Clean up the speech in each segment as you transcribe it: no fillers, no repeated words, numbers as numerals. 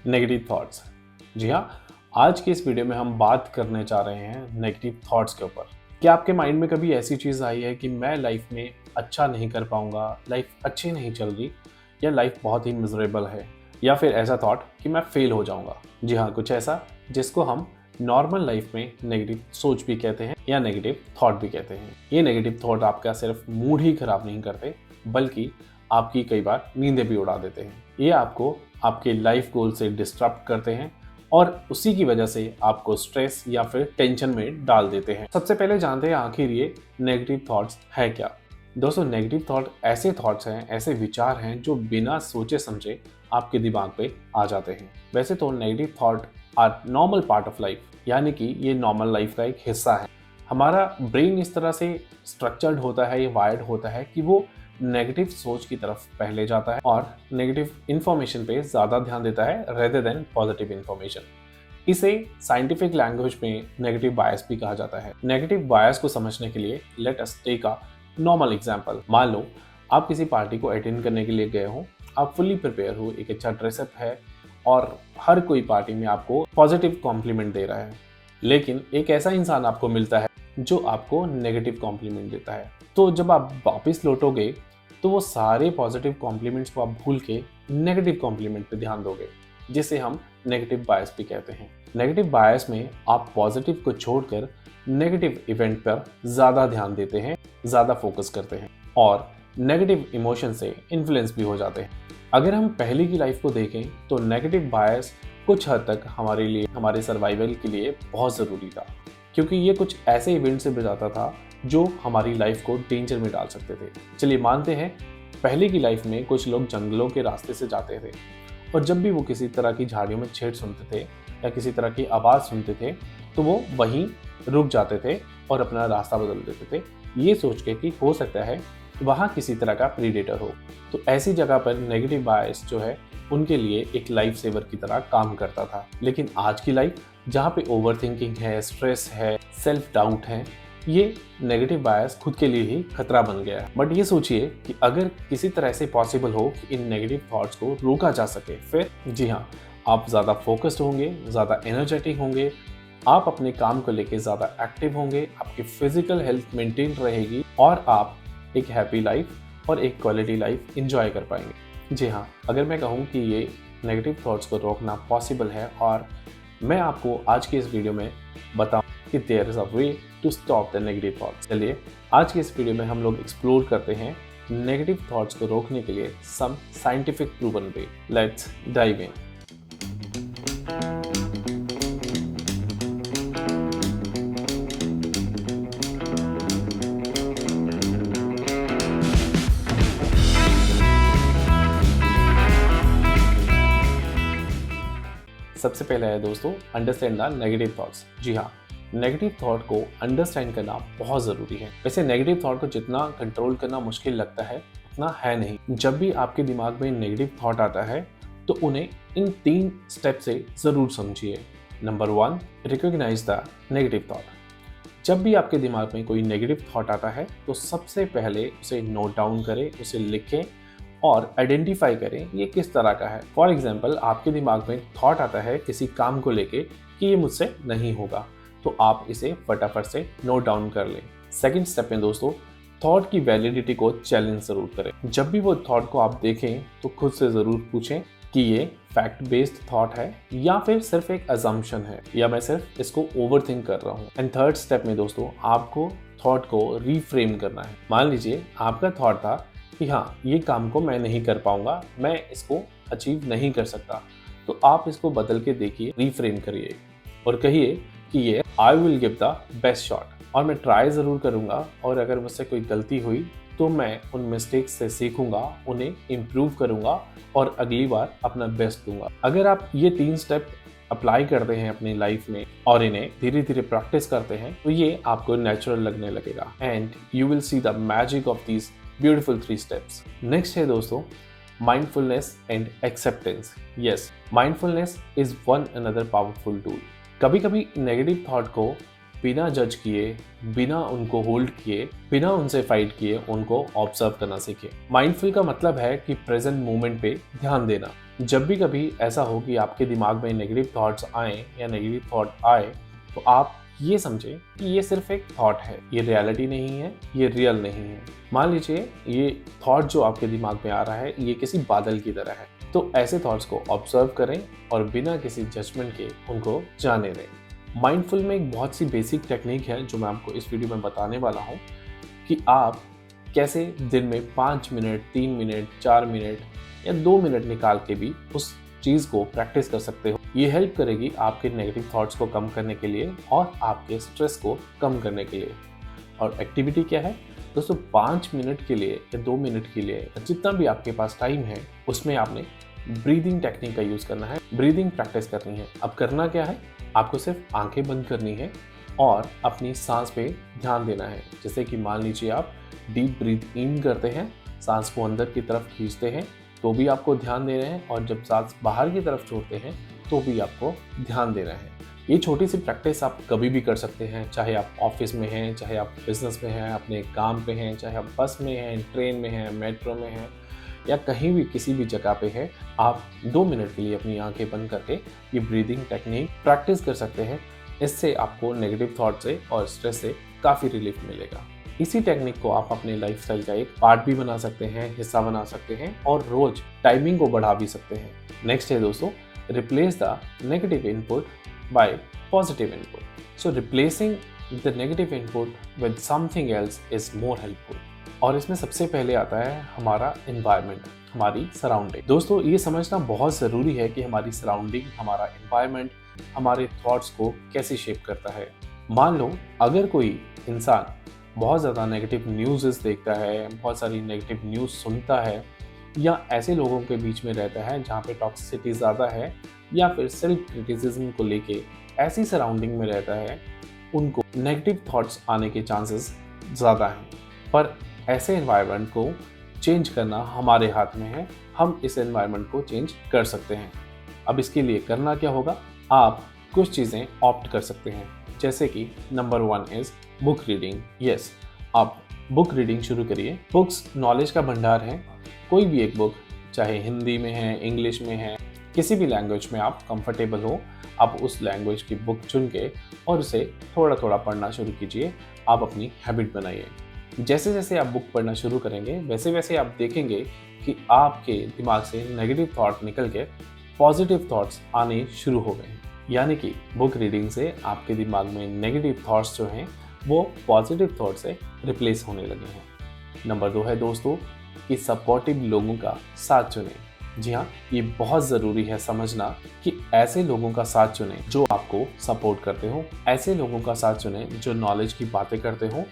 Negative thoughts. जी हाँ, आज के इस वीडियो में हम बात करने जा रहे हैं नेगेटिव थॉट्स के ऊपर। क्या आपके माइंड में कभी ऐसी चीज़ आई है कि मैं लाइफ में अच्छा नहीं कर पाऊंगा, लाइफ अच्छी नहीं चल रही, या लाइफ बहुत ही मिजरेबल है, या फिर ऐसा थॉट कि मैं फेल हो जाऊंगा? जी हाँ, कुछ ऐसा जिसको हम नॉर्मल लाइफ में नेगेटिव सोच भी कहते हैं या नेगेटिव थॉट भी कहते हैं। ये नेगेटिव थॉट आपका सिर्फ मूड ही खराब नहीं करते, बल्कि आपकी कई बार नींदें भी उड़ा देते हैं। ये आपको आपके लाइफ गोल से डिस्टर्ब करते हैं और उसी की वजह से आपको स्ट्रेस या फिर टेंशन में डाल देते हैं। सबसे पहले जानते हैं आखिर ये नेगेटिव थॉट्स है क्या। दोस्तों, नेगेटिव थॉट ऐसे थॉट्स हैं, ऐसे विचार हैं जो बिना सोचे समझे आपके दिमाग पे आ जाते हैं। वैसे तो negative thought are normal part of life, यानी कि ये नॉर्मल लाइफ का एक हिस्सा है। हमारा ब्रेन इस तरह से स्ट्रक्चर्ड होता है, ये वायर्ड होता है कि वो नेगेटिव सोच की तरफ पहले जाता है और नेगेटिव इंफॉर्मेशन पे ज़्यादा ध्यान देता है रेदर देन पॉजिटिव इंफॉर्मेशन। इसे साइंटिफिक लैंग्वेज में नेगेटिव बायस भी कहा जाता है। नेगेटिव बायस को समझने के लिए let us take a normal example. मान लो आप किसी पार्टी को अटेंड करने के लिए गए हो, आप फुल्ली प्रिपेयर हो, एक अच्छा ड्रेसअप है और हर कोई पार्टी में आपको पॉजिटिव कॉम्प्लीमेंट दे रहा है, लेकिन एक ऐसा इंसान आपको मिलता है जो आपको नेगेटिव कॉम्प्लीमेंट देता है। तो जब आप वापस लौटोगे तो वो सारे पॉजिटिव कॉम्प्लीमेंट्स को आप भूल के नेगेटिव कॉम्प्लीमेंट पे ध्यान दोगे, जिसे हम नेगेटिव बायस भी कहते हैं। नेगेटिव बायस में आप पॉजिटिव को छोड़कर नेगेटिव इवेंट पर ज़्यादा ध्यान देते हैं, ज़्यादा फोकस करते हैं और नेगेटिव इमोशन से इन्फ्लुएंस भी हो जाते हैं। अगर हम पहले की लाइफ को देखें तो नेगेटिव बायस कुछ हद तक हमारे लिए, हमारे सर्वाइवल के लिए बहुत ज़रूरी था, क्योंकि ये कुछ ऐसे इवेंट से बचाता था जो हमारी लाइफ को डेंजर में डाल सकते थे। चलिए मानते हैं पहले की लाइफ में कुछ लोग जंगलों के रास्ते से जाते थे और जब भी वो किसी तरह की झाड़ियों में छेड़ सुनते थे या किसी तरह की आवाज़ सुनते थे तो वो वहीं रुक जाते थे और अपना रास्ता बदल देते थे, ये सोच के कि हो सकता है वहाँ किसी तरह का प्रीडेटर हो। तो ऐसी जगह पर नेगेटिव बायस जो है उनके लिए एक लाइफ सेवर की तरह काम करता था। लेकिन आज की लाइफ जहाँ पे ओवर थिंकिंग है, स्ट्रेस है, सेल्फ डाउट है, ये नेगेटिव बायस खुद के लिए ही खतरा बन गया है। बट ये सोचिए कि अगर किसी तरह से पॉसिबल हो कि इन नेगेटिव थॉट्स को रोका जा सके, फिर जी हाँ, आप ज़्यादा फोकस्ड होंगे, ज़्यादा एनर्जेटिक होंगे, आप अपने काम को लेके ज़्यादा एक्टिव होंगे, आपकी फिजिकल हेल्थ मेंटेन रहेगी और आप एक हैप्पी लाइफ और एक क्वालिटी लाइफ इंजॉय कर पाएंगे। जी हाँ, अगर मैं कहूँ कि ये नेगेटिव थॉट्स को रोकना पॉसिबल है और मैं आपको आज की इस वीडियो में बताऊँ कि there is a way to stop the negative thoughts. चलिए आज की इस वीडियो में हम लोग एक्सप्लोर करते हैं नेगेटिव थॉट्स को रोकने के लिए some scientific proven way. Let's dive in. सबसे पहले है दोस्तों, अंडरस्टैंड द नेगेटिव थॉट्स। जी हाँ, नेगेटिव थॉट को अंडरस्टैंड करना बहुत ज़रूरी है। वैसे नेगेटिव थॉट को जितना कंट्रोल करना मुश्किल लगता है उतना है नहीं। जब भी आपके दिमाग में नेगेटिव थॉट आता है तो उन्हें इन 3 स्टेप से ज़रूर समझिए। Number 1, recognise the negative thought. जब भी आपके दिमाग में कोई नेगेटिव थॉट आता है तो सबसे पहले उसे नोट डाउन करें, उसे लिखें और आइडेंटिफाई करें ये किस तरह का है। फॉर एग्जाम्पल, आपके दिमाग में थॉट आता है किसी काम को लेके कि ये मुझसे नहीं होगा, तो आप इसे फटाफट से नोट डाउन कर लें। सेकंड स्टेप में दोस्तों, थॉट की वैलिडिटी को चैलेंज ज़रूर करें। जब भी वो थॉट को आप देखें तो खुद से ज़रूर पूछें कि ये फैक्ट बेस्ड थॉट है या फिर सिर्फ एक अजम्पशन है, या मैं सिर्फ इसको ओवरथिंक कर रहा हूँ। एंड थर्ड स्टेप में दोस्तों, आपको थॉट को रीफ्रेम करना है। मान लीजिए आपका थॉट था कि हाँ, ये काम को मैं नहीं कर पाऊंगा, मैं इसको अचीव नहीं कर सकता, तो आप इसको बदल के देखिए, रीफ्रेम करिए और कहिए कि ये I will give the best shot, और मैं ट्राई ज़रूर करूँगा और अगर मुझसे कोई गलती हुई तो मैं उन मिस्टेक्स से सीखूंगा, उन्हें इम्प्रूव करूँगा और अगली बार अपना बेस्ट दूंगा। अगर आप ये 3 स्टेप अप्लाई करते हैं अपनी लाइफ में और इन्हें धीरे धीरे प्रैक्टिस करते हैं तो ये आपको नेचुरल लगने लगेगा and you will see the magic of these beautiful 3 steps. Next है दोस्तों, mindfulness and acceptance. Yes, mindfulness is one another powerful tool. कभी कभी नेगेटिव थॉट को बिना जज किए, बिना उनको होल्ड किए, बिना उनसे फाइट किए उनको ऑब्जर्व करना सीखें। माइंडफुल का मतलब है कि प्रेजेंट मोमेंट पे ध्यान देना। जब भी कभी ऐसा हो कि आपके दिमाग में नेगेटिव थॉट्स आएँ या नेगेटिव थॉट आए, तो आप ये समझें कि ये सिर्फ एक थॉट है, ये रियलिटी नहीं है, ये रियल नहीं है। मान लीजिए ये थॉट जो आपके दिमाग में आ रहा है, ये किसी बादल की तरह है। तो ऐसे थॉट्स को ऑब्जर्व करें और बिना किसी जजमेंट के उनको जाने दें। माइंडफुल में एक बहुत सी बेसिक टेक्निक है जो मैं आपको इस वीडियो में बताने वाला हूँ कि आप कैसे दिन में 5 मिनट, 3 मिनट, 4 मिनट या 2 मिनट निकाल के भी उस चीज़ को प्रैक्टिस कर सकते हो। ये हेल्प करेगी आपके नेगेटिव थॉट्स को कम करने के लिए और आपके स्ट्रेस को कम करने के लिए। और एक्टिविटी क्या है दोस्तों, 5 मिनट के लिए या 2 मिनट के लिए जितना भी आपके पास टाइम है, उसमें आपने ब्रीदिंग टेक्निक का यूज़ करना है, ब्रीदिंग प्रैक्टिस करनी है। अब करना क्या है, आपको सिर्फ आंखें बंद करनी है और अपनी सांस पे ध्यान देना है। जैसे कि मान लीजिए आप डीप ब्रीथ इन करते हैं, सांस को अंदर की तरफ खींचते हैं तो भी आपको ध्यान देना है, और जब सांस बाहर की तरफ छोड़ते हैं तो भी आपको ध्यान देना है। ये छोटी सी प्रैक्टिस आप कभी भी कर सकते हैं, चाहे आप ऑफिस में हैं, चाहे आप बिजनेस में हैं, अपने काम पे हैं, चाहे आप बस में हैं, ट्रेन में हैं, मेट्रो में हैं या कहीं भी किसी भी जगह पे है। आप 2 मिनट के लिए अपनी आंखें बंद करके ये ब्रीदिंग टेक्निक प्रैक्टिस कर सकते हैं। इससे आपको नेगेटिव थॉट से और स्ट्रेस से काफ़ी रिलीफ मिलेगा। इसी टेक्निक को आप अपने लाइफस्टाइल का एक पार्ट भी बना सकते हैं, हिस्सा बना सकते हैं और रोज टाइमिंग को बढ़ा भी सकते हैं। नेक्स्ट है दोस्तों, replace the negative input bye positive input. So replacing the negative input with something else is more helpful. और इसमें सबसे पहले आता है हमारा एनवायरनमेंट, हमारी सराउंडिंग। दोस्तों ये समझना बहुत ज़रूरी है कि हमारी सराउंडिंग, हमारा एनवायरनमेंट हमारे थॉट्स को कैसे शेप करता है। मान लो अगर कोई इंसान बहुत ज़्यादा नेगेटिव न्यूज़ देखता है, बहुत सारी नेगेटिव न्यूज़ सुनता है, या ऐसे लोगों के बीच में रहता है जहाँ पे टॉक्सिसिटी ज़्यादा है, या फिर सेल्फ क्रिटिसिज्म को लेके ऐसी सराउंडिंग में रहता है, उनको नेगेटिव थॉट्स आने के चांसेस ज़्यादा हैं। पर ऐसे एनवायरनमेंट को चेंज करना हमारे हाथ में है, हम इस एनवायरनमेंट को चेंज कर सकते हैं। अब इसके लिए करना क्या होगा, आप कुछ चीज़ें ऑप्ट कर सकते हैं, जैसे कि number 1 is book reading. Yes, आप बुक रीडिंग शुरू करिए। बुक्स नॉलेज का भंडार है। कोई भी एक बुक, चाहे हिंदी में है, इंग्लिश में है, किसी भी लैंग्वेज में आप कंफर्टेबल हो, आप उस लैंग्वेज की बुक चुन के और उसे थोड़ा थोड़ा पढ़ना शुरू कीजिए। आप अपनी हैबिट बनाइए। जैसे जैसे आप बुक पढ़ना शुरू करेंगे, वैसे वैसे आप देखेंगे कि आपके दिमाग से नेगेटिव थॉट निकल के पॉजिटिव थॉट्स आने शुरू हो गए। यानी कि बुक रीडिंग से आपके दिमाग में नेगेटिव थॉट्स जो हैं वो पॉजिटिव थॉट से रिप्लेस होने लगे हैं। नंबर 2 है दोस्तों कि सपोर्टिव लोगों का साथ चुनें। जी हाँ, ये बहुत ज़रूरी है समझना कि ऐसे लोगों का साथ चुनें जो आपको सपोर्ट करते हो, ऐसे लोगों का साथ चुनें जो नॉलेज की बातें करते हो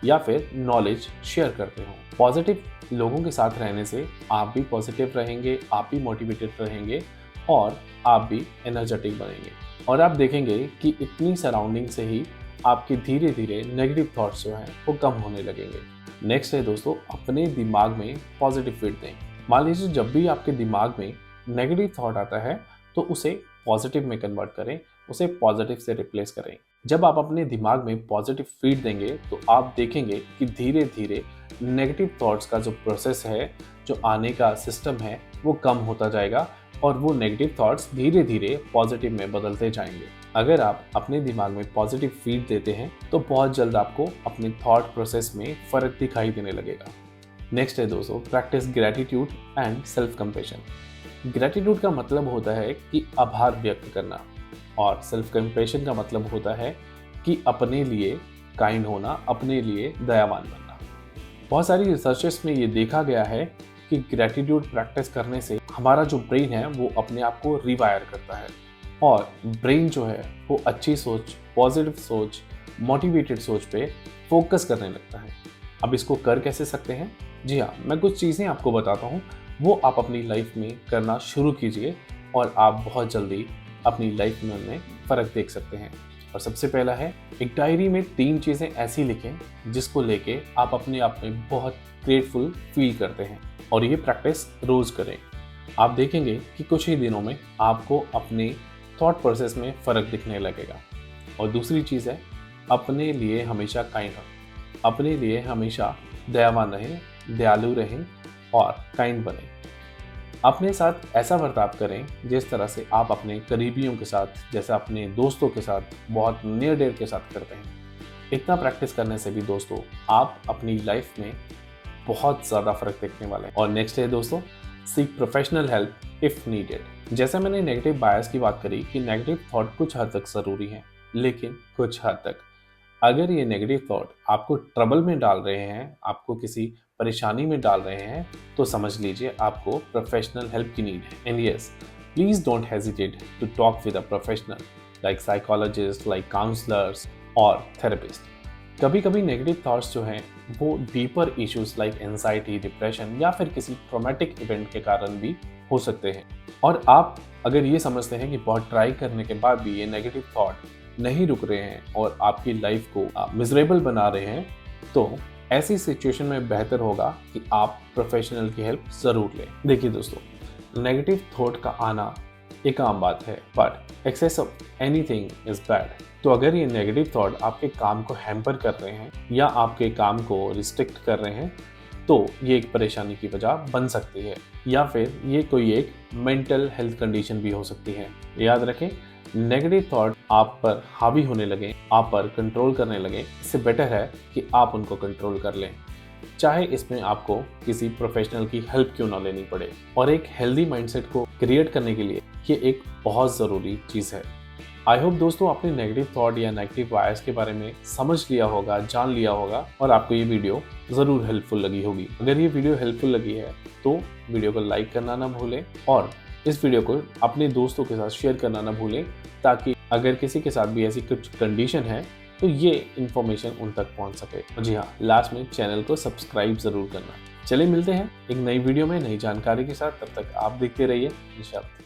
या फिर नॉलेज शेयर करते हो। पॉजिटिव लोगों के साथ रहने से आप भी पॉजिटिव रहेंगे, आप भी मोटिवेटेड रहेंगे और आप भी एनर्जेटिक बनेंगे। और आप देखेंगे कि इतनी सराउंडिंग से ही आपके धीरे धीरे नेगेटिव थॉट्स जो हैं वो कम होने लगेंगे। नेक्स्ट है दोस्तों, अपने दिमाग में पॉजिटिव फीड दें। मान लीजिए जब भी आपके दिमाग में नेगेटिव थॉट आता है तो उसे पॉजिटिव में कन्वर्ट करें, उसे पॉजिटिव से रिप्लेस करें। जब आप अपने दिमाग में पॉजिटिव फीड देंगे तो आप देखेंगे कि धीरे धीरे नेगेटिव थॉट्स का जो प्रोसेस है, जो आने का सिस्टम है, वो कम होता जाएगा और वो नेगेटिव थॉट्स धीरे धीरे पॉजिटिव में बदलते जाएंगे। अगर आप अपने दिमाग में पॉजिटिव फीड देते हैं तो बहुत जल्द आपको अपने थॉट प्रोसेस में फ़र्क दिखाई देने लगेगा। नेक्स्ट है दोस्तों, practice gratitude and self compassion. Gratitude का मतलब होता है कि आभार व्यक्त करना, और सेल्फ कंपैशन का मतलब होता है कि अपने लिए काइंड होना, अपने लिए दयावान बनना। बहुत सारी रिसर्चेस में ये देखा गया है कि ग्रैटिट्यूड प्रैक्टिस करने से हमारा जो ब्रेन है वो अपने आप को रिवायर करता है और ब्रेन जो है वो अच्छी सोच, पॉजिटिव सोच, मोटिवेटेड सोच पे फोकस करने लगता है। अब इसको कर कैसे सकते हैं? जी हाँ, मैं कुछ चीज़ें आपको बताता हूँ, वो आप अपनी लाइफ में करना शुरू कीजिए और आप बहुत जल्दी अपनी लाइफ में उनमें फ़र्क देख सकते हैं। और सबसे पहला है, एक डायरी में 3 चीज़ें ऐसी लिखें जिसको लेके आप अपने आप में बहुत ग्रेटफुल फील करते हैं, और ये प्रैक्टिस रोज़ करें। आप देखेंगे कि कुछ ही दिनों में आपको अपने थॉट प्रोसेस में फ़र्क दिखने लगेगा। और दूसरी चीज़ है, अपने लिए हमेशा काइंड रहें, अपने लिए हमेशा दयावान रहें, दयालु रहें और काइंड बने। अपने साथ ऐसा बर्ताव करें जिस तरह से आप अपने करीबियों के साथ, जैसे अपने दोस्तों के साथ, बहुत नियर डियर के साथ करते हैं। इतना प्रैक्टिस करने से भी दोस्तों आप अपनी लाइफ में बहुत ज़्यादा फ़र्क देखने वाले हैं। और नेक्स्ट है दोस्तों, seek professional help if needed. जैसे मैंने नेगेटिव बायस की बात करी कि नेगेटिव थॉट कुछ हद तक ज़रूरी है, लेकिन कुछ हद तक अगर ये नेगेटिव थॉट आपको ट्रबल में डाल रहे हैं, आपको किसी परेशानी में डाल रहे हैं, तो समझ लीजिए आपको प्रोफेशनल हेल्प की नीड है। And yes, please don't hesitate to talk with a professional like psychologist, like counsellors और थेरेपिस्ट। कभी कभी नेगेटिव थॉट्स जो हैं वो deeper issues like anxiety, depression या फिर किसी ट्रॉमेटिक इवेंट के कारण भी हो सकते हैं। और आप अगर ये समझते हैं कि बहुत ट्राई करने के बाद भी ये नेगेटिव थॉट नहीं रुक रहे हैं और आपकी लाइफ को मिजरेबल बना रहे हैं, तो ऐसी सिचुएशन में बेहतर होगा कि आप प्रोफेशनल की हेल्प ज़रूर लें। देखिए दोस्तों, नेगेटिव थॉट का आना एक आम बात है, but excess of anything is bad. तो अगर ये नेगेटिव थॉट आपके काम को हैम्पर कर रहे हैं या आपके काम को रिस्ट्रिक्ट कर रहे हैं, तो ये एक परेशानी की वजह बन सकती है, या फिर ये कोई एक मेंटल हेल्थ कंडीशन भी हो सकती है। याद रखें, नेगेटिव थॉट आप पर हावी होने लगे, आप पर कंट्रोल करने लगे, इससे बेटर है कि आप उनको कंट्रोल कर लें, चाहे इसमें आपको किसी प्रोफेशनल की हेल्प क्यों ना लेनी पड़े। और एक हेल्दी माइंडसेट को क्रिएट करने के लिए ये एक बहुत ज़रूरी चीज़ है। आई होप दोस्तों आपने नेगेटिव थॉट या नेगेटिव बायस के बारे में समझ लिया होगा, जान लिया होगा, और आपको ये वीडियो ज़रूर हेल्पफुल लगी होगी। अगर ये वीडियो हेल्पफुल लगी है तो वीडियो को लाइक करना ना भूलें और इस वीडियो को अपने दोस्तों के साथ शेयर करना ना भूलें, ताकि अगर किसी के साथ भी ऐसी कुछ कंडीशन है तो ये इन्फॉर्मेशन उन तक पहुंच सके। और जी हाँ, लास्ट में चैनल को सब्सक्राइब ज़रूर करना। चलिए मिलते हैं एक नई वीडियो में नई जानकारी के साथ, तब तक आप देखते रहिए निशब्द।